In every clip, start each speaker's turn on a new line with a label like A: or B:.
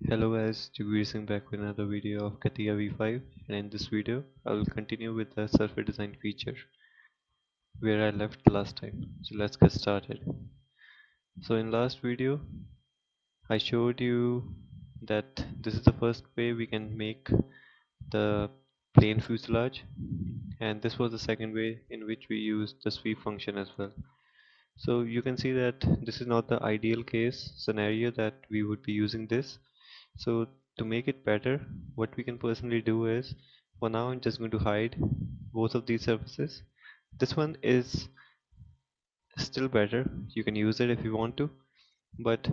A: Hello guys, Jagveer Singh back with another video of Catia V5, and in this video I will continue with the surface design feature where I left last time. So let's get started. So in last video I showed you that this is the first way we can make the plane fuselage, and this was the second way in which we used the sweep function as well. So you can see that this is not the ideal case scenario that we would be using this. So to make it better, what we can personally do is, for now I'm just going to hide both of these surfaces. This one is still better, you can use it if you want to, but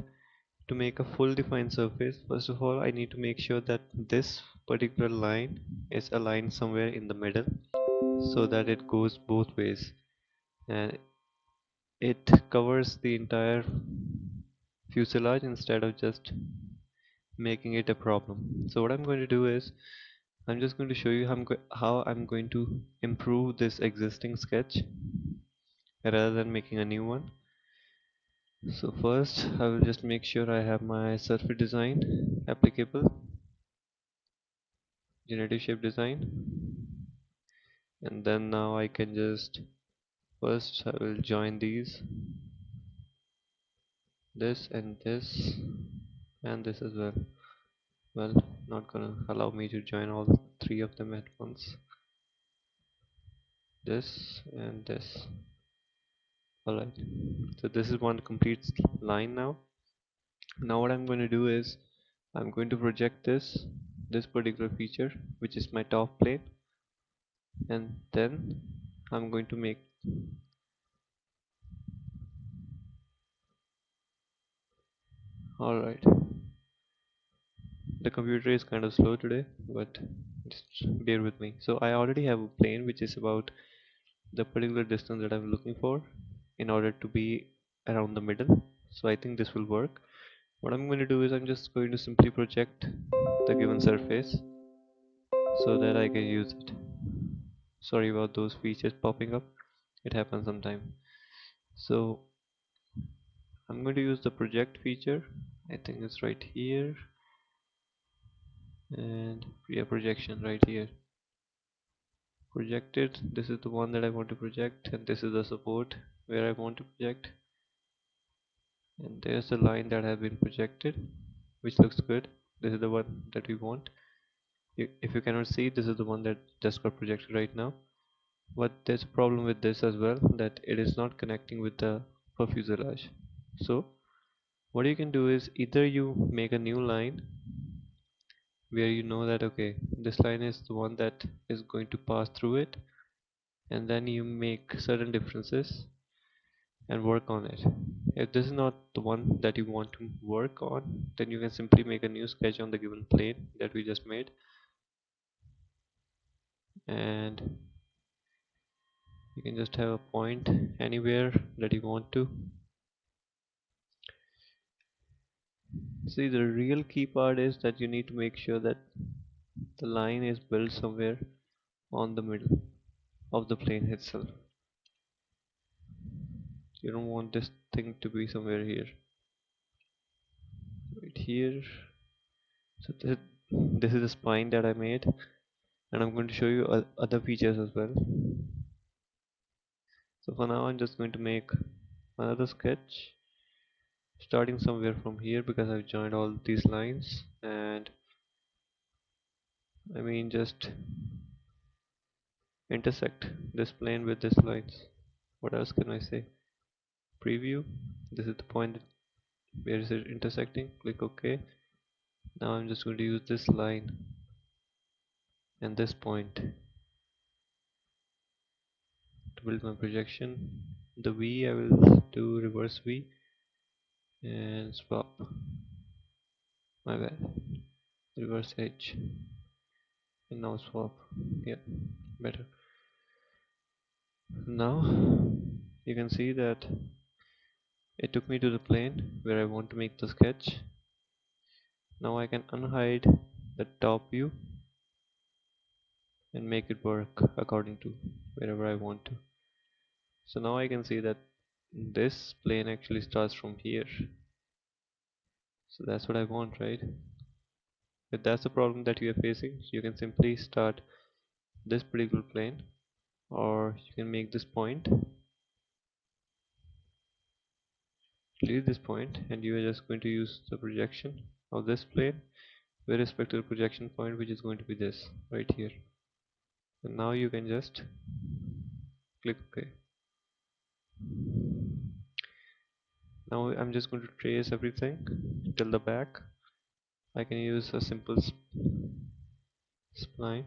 A: to make a full defined surface, first of all I need to make sure that this particular line is aligned somewhere in the middle so that it goes both ways and it covers the entire fuselage instead of just making it a problem. So what I'm going to do is I'm just going to show you how I'm going to improve this existing sketch rather than making a new one. So first I will just make sure I have my surface design applicable, generative shape design, and then now I can just first I will join these, this and this and this as well. Well, not gonna allow me to join all three of them at once. This and this. Alright, so this is one complete line now. Now what I'm going to do is I'm going to project this particular feature, which is my top plane, and then I'm going to make, alright, the computer is kind of slow today, but just bear with me. So I already have a plane which is about the particular distance that I'm looking for in order to be around the middle, so I think this will work. What I'm going to do is I'm just going to simply project the given surface so that I can use it. Sorry about those features popping up, it happens sometime. So I'm going to use the project feature, I think it's right here, and yeah, projection right here. Projected, this is the one that I want to project, and this is the support where I want to project, and there's the line that has been projected, which looks good. This is the one that we want. If you cannot see, this is the one that just got projected right now, but there's a problem with this as well, that it is not connecting with the fuselage. So what you can do is either you make a new line where you know that okay, this line is the one that is going to pass through it, and then you make certain differences and work on it. If this is not the one that you want to work on, then you can simply make a new sketch on the given plane that we just made, and you can just have a point anywhere that you want to. See, the real key part is that you need to make sure that the line is built somewhere on the middle of the plane itself. You don't want this thing to be somewhere here, right here. So this is the spine that I made, and I'm going to show you other features as well. So for now I'm just going to make another sketch starting somewhere from here, because I've joined all these lines, and I mean just intersect this plane with this lines. What else can I say? Preview, this is the point where is it intersecting, click OK. Now I'm just going to use this line and this point to build my projection. The V I will do reverse V and swap, my bad, reverse H, and now swap. Yeah, better. Now you can see that it took me to the plane where I want to make the sketch. Now I can unhide the top view and make it work according to wherever I want to. So now I can see that this plane actually starts from here. So that's what I want, right? If that's the problem that you are facing, you can simply start this particular plane, or you can make this point, leave this point, and you are just going to use the projection of this plane with respect to the projection point, which is going to be this right here. And now you can just click OK. Now I'm just going to trace everything till the back. I can use a simple spline.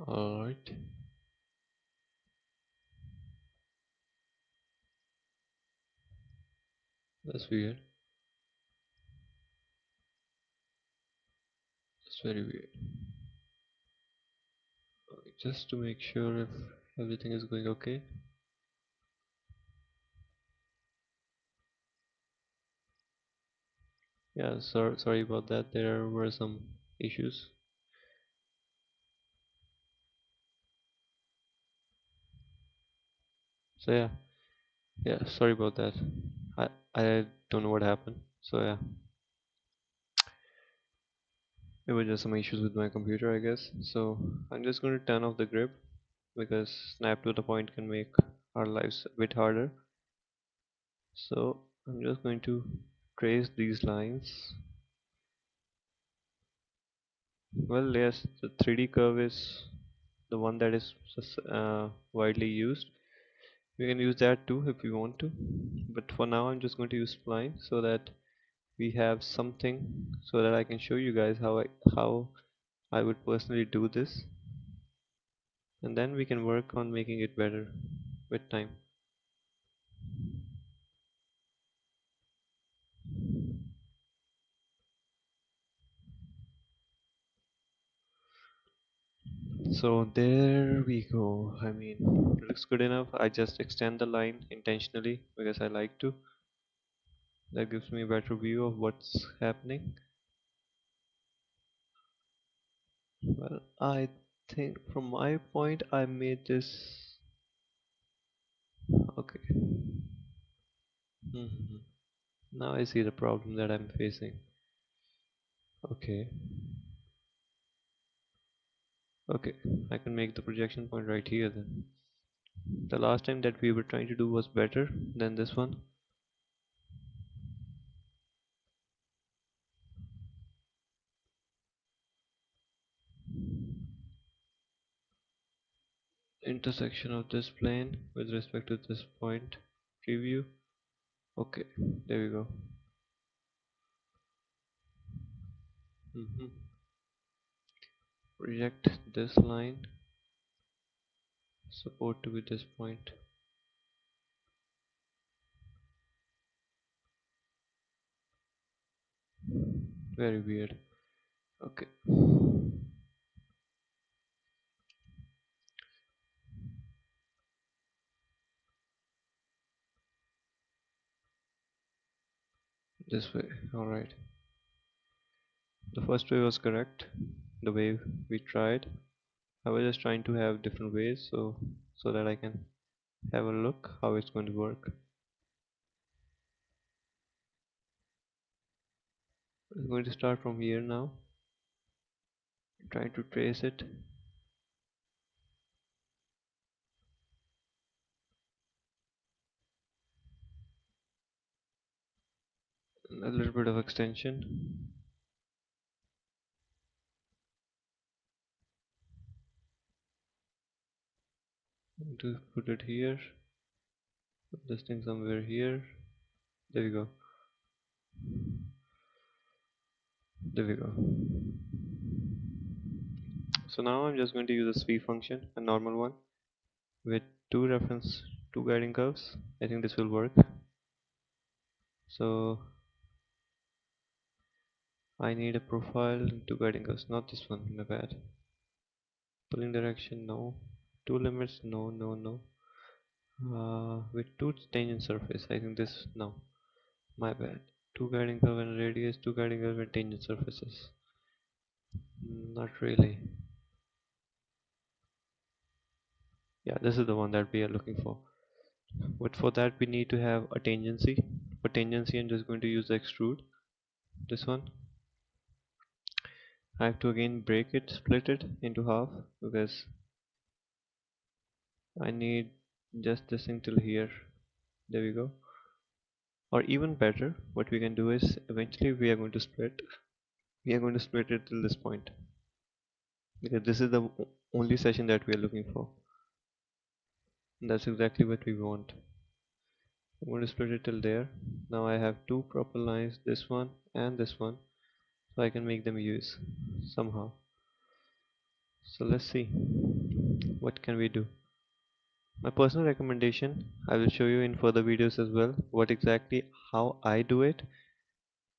A: Alright, that's weird. That's very weird. Just to make sure if everything is going okay. Yeah, sorry about that. There were some issues. So yeah, sorry about that. I don't know what happened. So yeah, it was just some issues with my computer, I guess. So I'm just going to turn off the grip because snap to the point can make our lives a bit harder. So I'm just going to trace these lines. Well, yes, the 3D curve is the one that is widely used. You can use that too if you want to, but for now I'm just going to use spline so that we have something so that I can show you guys how I would personally do this, and then we can work on making it better with time. So there we go. I mean, it looks good enough. I just extend the line intentionally because I like to. That gives me a better view of what's happening. Well, I think from my point I made this okay. Mhm. Now I see the problem that I'm facing. Okay, okay, I can make the projection point right here then. The last time that we were trying to do was better than this one. Intersection of this plane with respect to this point. Preview. Okay, there we go. Mhm. Project this line. Support to be this point. Very weird. Okay. This way. Alright. The first way was correct. The way we tried. I was just trying to have different ways so that I can have a look how it's going to work. I'm going to start from here now. Trying to trace it. A little bit of extension. To put it here. Put this thing somewhere here. There we go. There we go. So now I'm just going to use a sweep function, a normal one, with two reference two guiding curves. I think this will work. So I need a profile and two guiding curves, not this one, my bad. Pulling direction, no. Two limits, no, no, no. With two tangent surface, I think this, no, my bad. Two guiding curve and radius, two guiding curve and tangent surfaces. Not really. Yeah, this is the one that we are looking for. But for that we need to have a tangency. For tangency I'm just going to use the extrude. This one. I have to again break it, split it into half because I need just this thing till here. There we go. Or even better, what we can do is eventually we are going to split. We are going to split it till this point because this is the only session that we are looking for. And that's exactly what we want. I'm going to split it till there. Now I have two proper lines, this one and this one, so I can make them use somehow. So let's see what can we do. My personal recommendation, I will show you in further videos as well, what exactly how I do it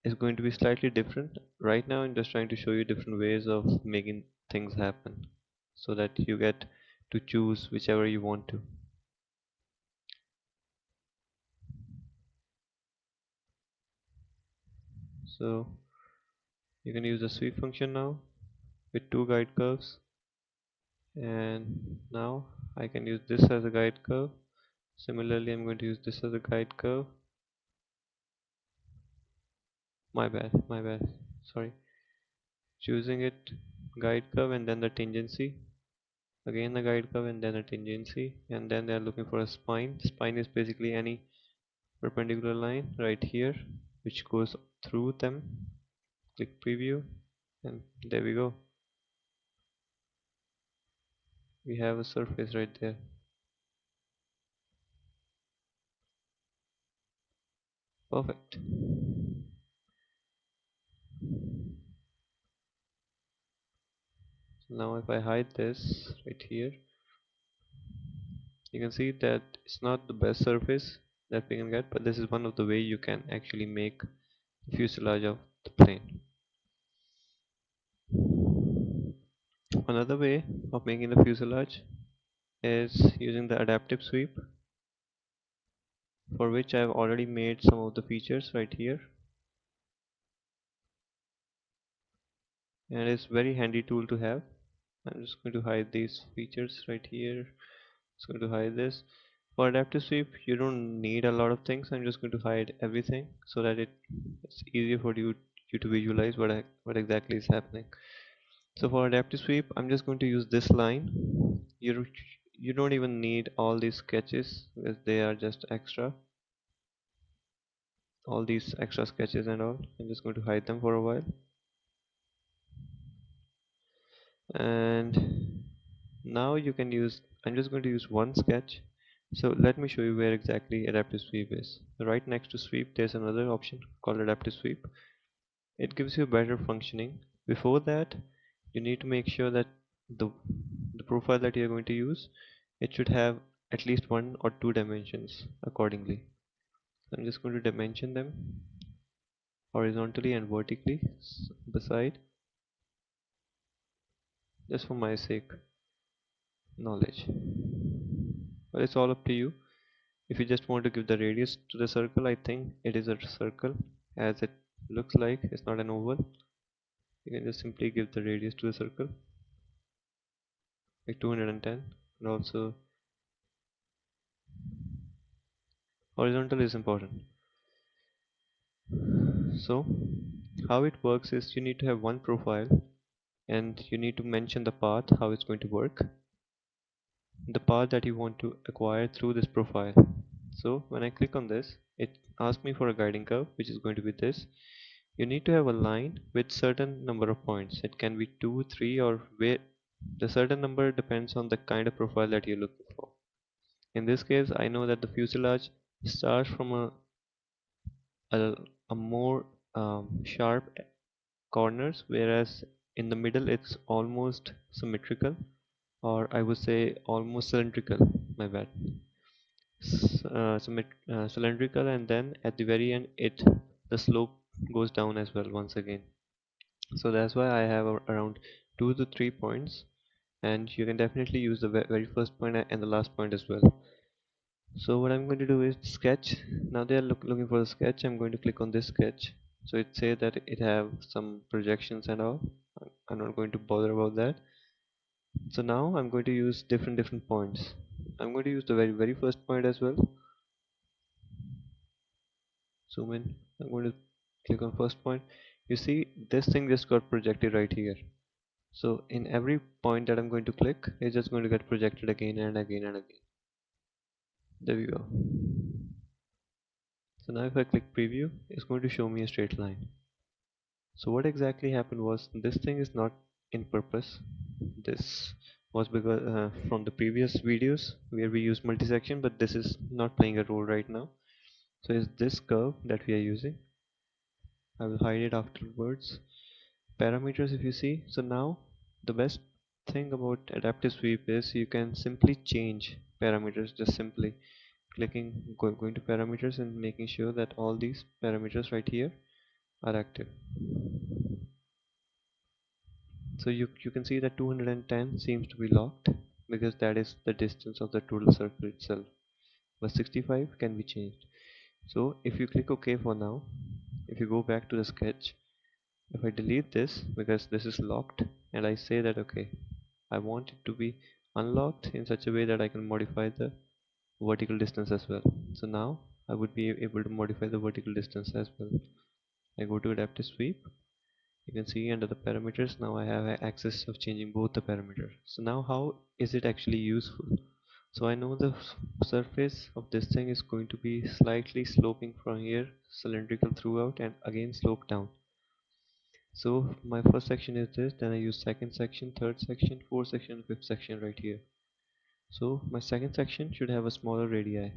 A: is going to be slightly different. Right now I'm just trying to show you different ways of making things happen so that you get to choose whichever you want to. So you can use the sweep function now with two guide curves, and now I can use this as a guide curve. Similarly I'm going to use this as a guide curve. My bad, sorry. Choosing it, guide curve and then the tangency, again the guide curve and then a tangency, and then they are looking for a spine. Spine is basically any perpendicular line right here which goes through them. Click preview and there we go, we have a surface right there. Perfect. So now if I hide this right here, you can see that it's not the best surface that we can get, but this is one of the way you can actually make the fuselage of the plane. Another way of making the fuselage is using the adaptive sweep, for which I have already made some of the features right here, and it's very handy tool to have. I'm just going to hide these features right here. It's going to hide this. For adaptive sweep you don't need a lot of things. I'm just going to hide everything so that it's easier for you to visualize what exactly is happening. So for adaptive sweep I'm just going to use this line. You don't even need all these sketches because they are just extra, all these extra sketches and all. I'm just going to hide them for a while, and now you can use, I'm just going to use one sketch. So let me show you where exactly adaptive sweep is. Right next to sweep there's another option called adaptive sweep. It gives you better functioning. Before that you need to make sure that the the profile that you're going to use, it should have at least one or two dimensions accordingly. I'm just going to dimension them horizontally and vertically beside, just for my sake knowledge, but it's all up to you. If you just want to give the radius to the circle, I think it is a circle as it looks like, it's not an oval. You can just simply give the radius to the circle like 210, and also horizontal is important. So how it works is you need to have one profile and you need to mention the path how it's going to work, the path that you want to acquire through this profile. So when I click on this, it asks me for a guiding curve, which is going to be this. You need to have a line with certain number of points. It can be 2, 3, or where the certain number depends on the kind of profile that you're looking for. In this case, I know that the fuselage starts from a, a more sharp corners, whereas in the middle it's almost symmetrical, or I would say almost cylindrical. My bad. cylindrical, and then at the very end the slope goes down as well once again. So that's why I have around 2 to 3 points, and you can definitely use the very first point and the last point as well. So what I'm going to do is sketch. Now they are looking for the sketch. I'm going to click on this sketch. So it says that it have some projections and all. I'm not going to bother about that. So now I'm going to use different points. I'm going to use the very first point as well. Zoom in. I'm going to click on first point. You see this thing just got projected right here. So in every point that I'm going to click, it's just going to get projected again and again and again. There we go. So now if I click preview, it's going to show me a straight line. So what exactly happened was, this thing is not in purpose. This was because from the previous videos where we use multi-section, but this is not playing a role right now. So it's this curve that we are using. I will hide it afterwards. Parameters, if you see, so now the best thing about adaptive sweep is you can simply change parameters, just simply going to parameters and making sure that all these parameters right here are active. So you can see that 210 seems to be locked because that is the distance of the total circle itself, but 65 can be changed. So if you click OK for now, if you go back to the sketch, if I delete this because this is locked, and I say that okay, I want it to be unlocked in such a way that I can modify the vertical distance as well. So now I would be able to modify the vertical distance as well. I go to adaptive sweep. You can see under the parameters, now I have access of changing both the parameters. So now how is it actually useful? So I know the surface of this thing is going to be slightly sloping from here, cylindrical throughout, and again slope down. So my first section is this, then I use second section, third section, fourth section, fifth section right here. So my second section should have a smaller radii.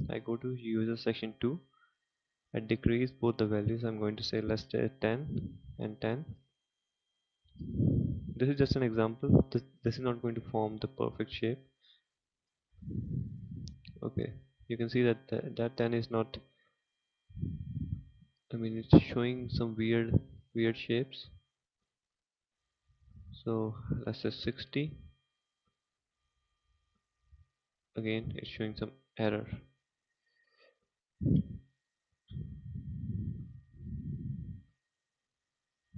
A: I go to user section 2. I decrease both the values. I'm going to say let's say 10 and 10. This is just an example. This is not going to form the perfect shape. Okay, you can see that that 10 is not, I mean, it's showing some weird shapes. So let's say 60. Again, it's showing some error.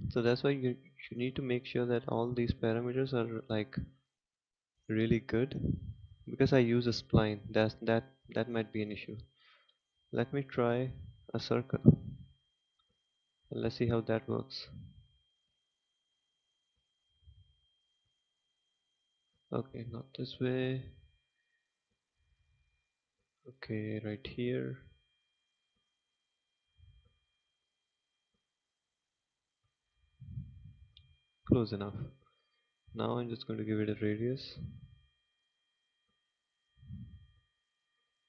A: So that's why you need to make sure that all these parameters are like really good, because I use a spline. That might be an issue. Let me try a circle and let's see how that works. Okay, not this way. Okay, right here. Close enough. Now I'm just going to give it a radius.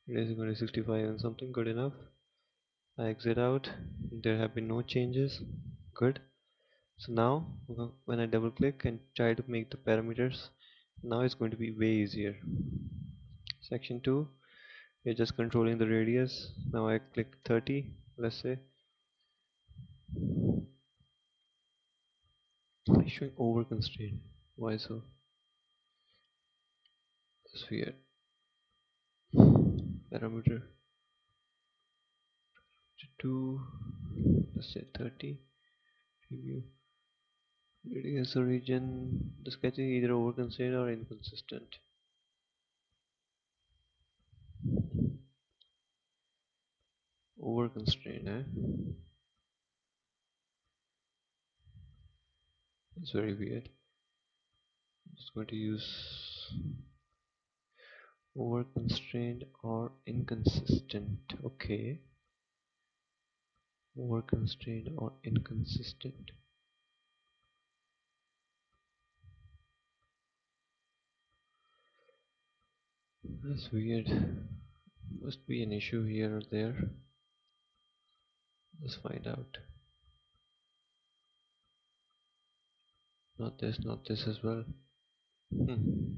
A: Radius is going to 65 and something. Good enough. I exit out. There have been no changes. Good. So now when I double click and try to make the parameters, now it's going to be way easier. Section 2, you're just controlling the radius. Now I click 30, let's say. It's showing over constraint. Why so? Sphere parameter 2, let's say 30. Preview radius origin. The sketch is either over constrained or inconsistent. Over constrained, eh? It's very weird. I'm just going to use over constrained or inconsistent. Okay, over constrained or inconsistent. That's weird. Must be an issue here or there. Let's find out. Not this as well. Hmm.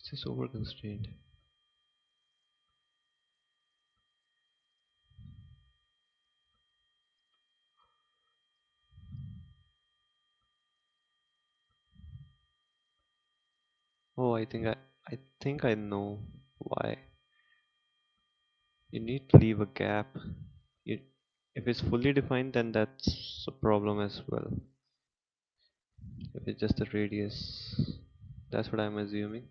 A: Is this over constrained? Oh, I think I know why. You need to leave a gap. You, if it's fully defined, then that's a problem as well. If it's just a radius, that's what I'm assuming.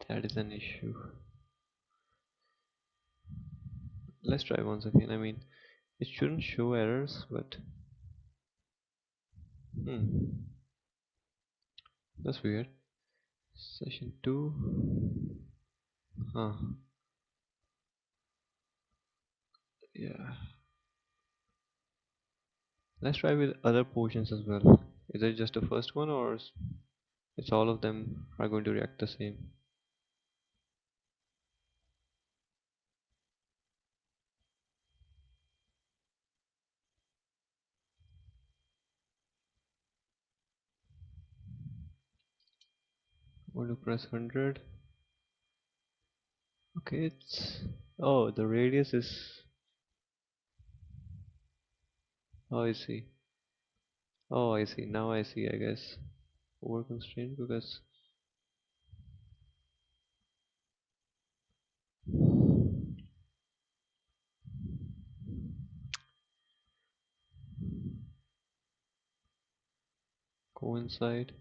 A: That is an issue. Let's try once again. I mean, it shouldn't show errors, but that's weird. Session 2. Huh. Yeah. Let's try with other portions as well. Is it just the first one, or it's all of them are going to react the same? I'm going to press 100. Okay, it's... Oh, the radius is... Oh, I see. Oh, I see. Now I see, I guess. Over constraint because... Coincide.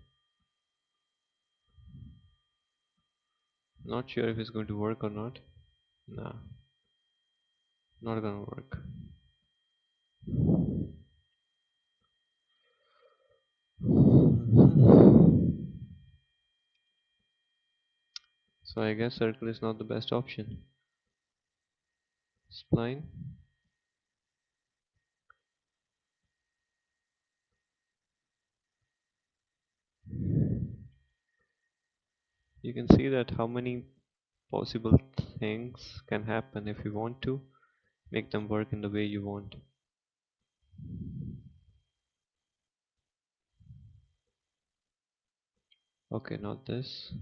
A: Not sure if it's going to work or not. Nah, not gonna work. So I guess circle is not the best option. Spline. You can see that how many possible things can happen if you want to make them work in the way you want. Okay, not this.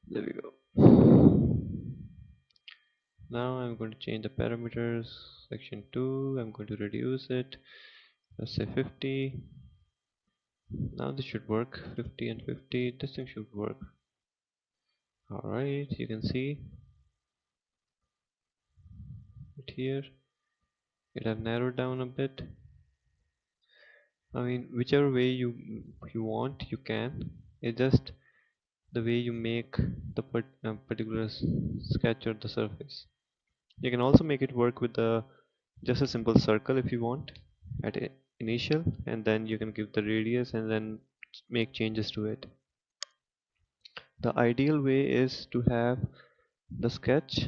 A: There we go. Now I'm going to change the parameters. Section 2, I'm going to reduce it. Let's say 50. Now this should work. 50 and 50. This thing should work. Alright, you can see it here. It have narrowed down a bit. I mean, whichever way you want, you can. It's just the way you make the particular sketch or the surface. You can also make it work with the just a simple circle if you want at initial, and then you can give the radius and then make changes to it. The ideal way is to have the sketch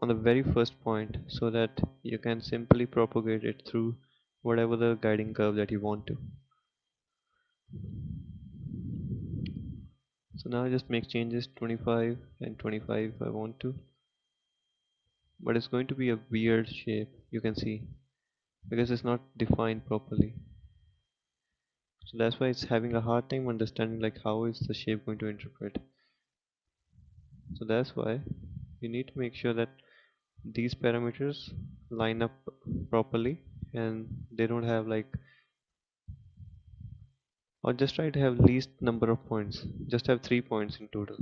A: on the very first point so that you can simply propagate it through whatever the guiding curve that you want to. So now I just make changes 25 and 25 if I want to, but it's going to be a weird shape, you can see, because it's not defined properly. So that's why it's having a hard time understanding like how is the shape going to interpret. So that's why you need to make sure that these parameters line up properly and they don't have like, or just try to have least number of points, just have 3 points in total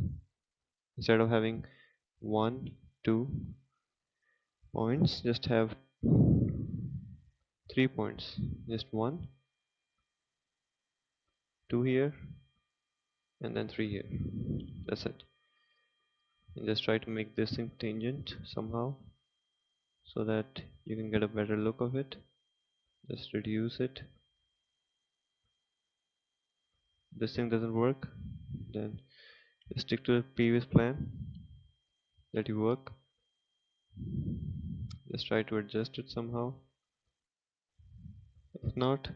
A: instead of having 1 2 points, just have 3 points, just 1 2 here and then 3 here. That's it. And just try to make this thing tangent somehow so that you can get a better look of it. Just reduce it. This thing doesn't work, then stick to the previous plan that you work. Just try to adjust it somehow. If not,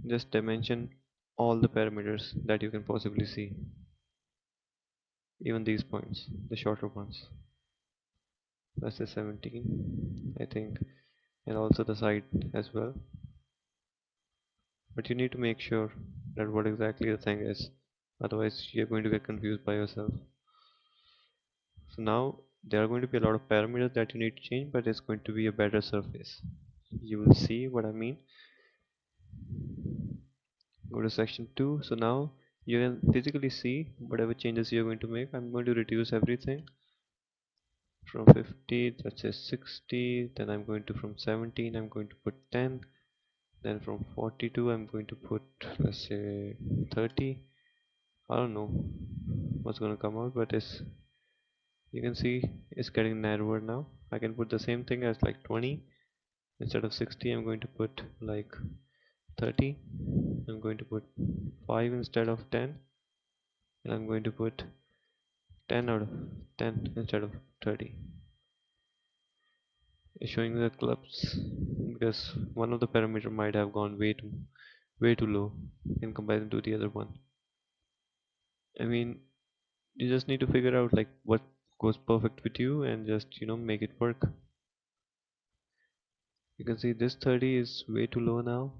A: just dimension all the parameters that you can possibly see, even these points, the shorter ones. Let's say 17, I think, and also the side as well. but you need to make sure that what exactly the thing is, otherwise you're going to get confused by yourself. So now there are going to be a lot of parameters that you need to change, but it's going to be a better surface. You will see what I mean. Go to section 2. So now you can physically see whatever changes you're going to make. I'm going to reduce everything from 50, let's say 60. Then I'm going to, from 17 I'm going to put 10. Then from 42 I'm going to put, let's say, 30. I don't know what's going to come out, but it's, you can see it's getting narrower now. I can put the same thing as like 20. Instead of 60 I'm going to put like 30. I'm going to put 5 instead of 10, and I'm going to put 10 out of 10 instead of 30. It's showing the clubs because one of the parameter might have gone way too low in comparison to the other one. I mean, you just need to figure out like what goes perfect with you and just make it work. You can see this 30 is way too low now.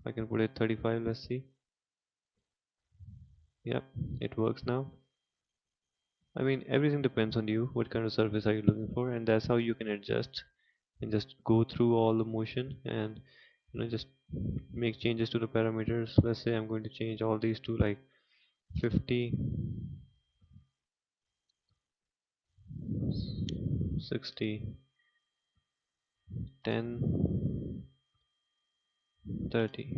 A: I can put it 35. Let's see. Yep, it works now. I mean, everything depends on you. What kind of surface are you looking for, and that's how you can adjust and just go through all the motion and just make changes to the parameters. Let's say I'm going to change all these to like 50, 60, 10, 30.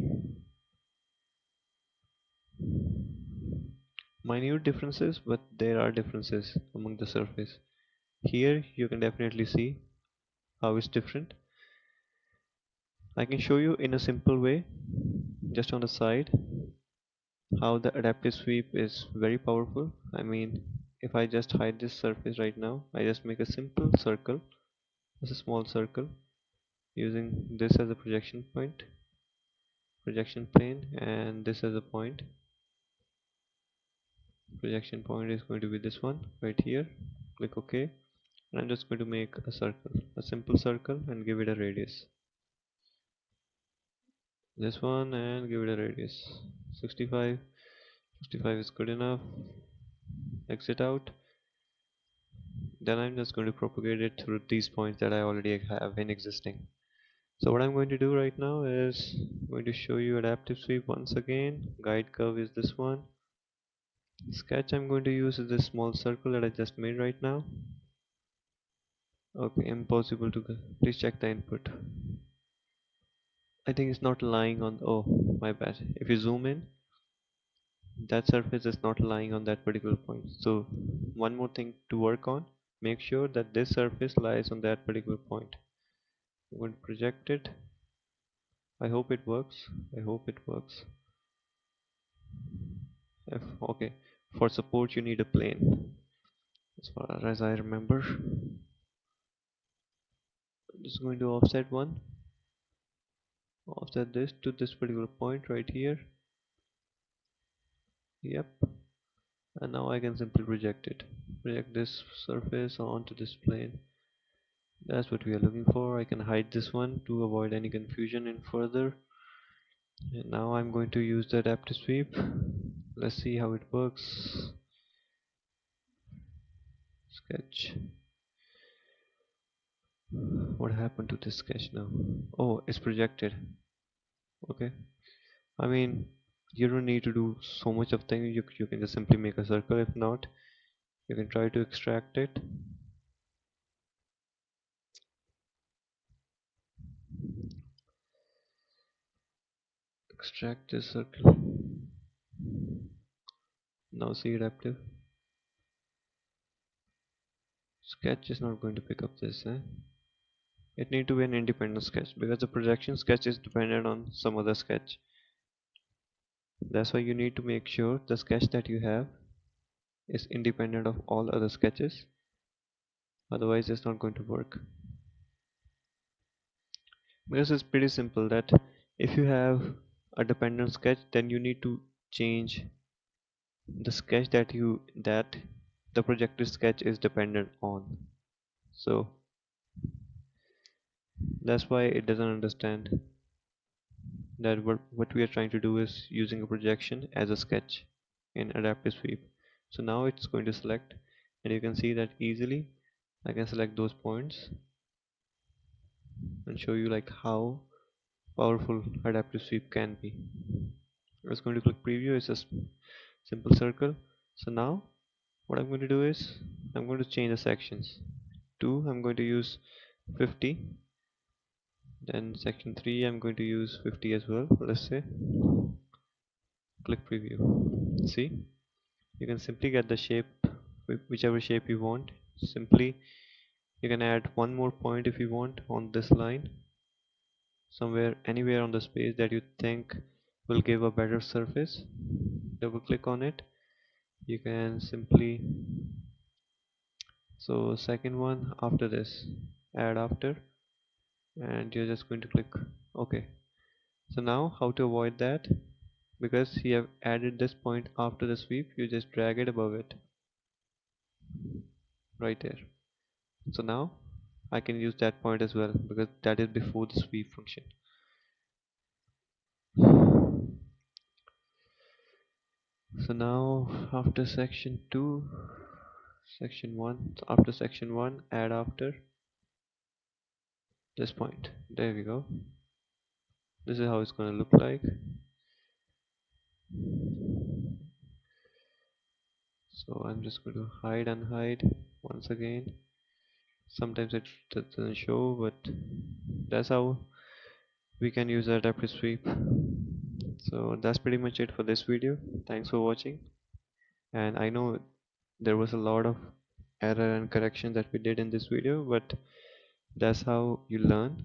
A: Minute differences, but there are differences among the surface. Here you can definitely see how it's different. I can show you in a simple way, just on the side, how the adaptive sweep is very powerful. I mean, if I just hide this surface right now, I just make a simple circle, just a small circle, using this as a projection plane, and this as a point. Projection point is going to be this one right here. Click OK, and I'm just going to make a circle, a simple circle, and give it a radius. This one, and give it a radius 65. 65 is good enough. Exit out. Then I'm just going to propagate it through these points that I already have in existing. So what I'm going to do right now is I'm going to show you adaptive sweep once again. Guide curve is this one. Sketch I'm going to use is this small circle that I just made right now. Okay, impossible to please check the input. I think it's not lying on, oh my bad. If you zoom in, that surface is not lying on that particular point. So one more thing to work on, make sure that this surface lies on that particular point. I'm going to project it. I hope it works. I hope it works. Okay, for support you need a plane, as far as I remember. I'm just going to offset this to this particular point right here. Yep, and now I can simply project this surface onto this plane. That's what we are looking for. I can hide this one to avoid any confusion in further. And now I'm going to use the adaptive sweep. Let's see how it works. Sketch. What happened to this sketch now? Oh, it's projected. Okay, I mean, you don't need to do so much of things. You can just simply make a circle. If not, you can try to extract it. Extract this circle. Now see adaptive. Sketch is not going to pick up this. It need to be an independent sketch because the projection sketch is dependent on some other sketch. That's why you need to make sure the sketch that you have is independent of all other sketches. Otherwise, it's not going to work. Because it's pretty simple that if you have a dependent sketch, then you need to change the sketch that the projected sketch is dependent on. So that's why it doesn't understand. that what we are trying to do is using a projection as a sketch in adaptive sweep. So now it's going to select, and you can see that easily I can select those points and show you like how powerful adaptive sweep can be. I was going to click preview. It's just simple circle. So now what I'm going to do is I'm going to change the sections. 2 I'm going to use 50, then section 3 I'm going to use 50 as well. Let's say click preview. See, you can simply get the shape, whichever shape you want. Simply you can add one more point if you want on this line, somewhere anywhere on the space that you think will give a better surface. Double click on it. You can simply, so second one after this, add after, and you're just going to click OK. So now how to avoid that? Because you have added this point after the sweep, you just drag it above it right there. So now I can use that point as well because that is before the sweep function. So now after section 2, section 1, so after section 1 add after this point. There we go. This is how it's going to look like. So I'm just going to hide and hide once again. Sometimes it doesn't show, but that's how we can use adaptive sweep. So that's pretty much it for this video. Thanks for watching, and I know there was a lot of error and correction that we did in this video, but that's how you learn.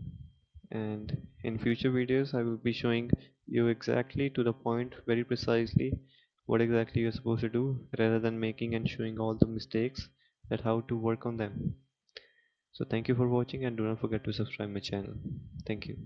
A: And in future videos I will be showing you exactly to the point, very precisely what exactly you're supposed to do, rather than making and showing all the mistakes, that how to work on them. So thank you for watching, and do not forget to subscribe my channel. Thank you.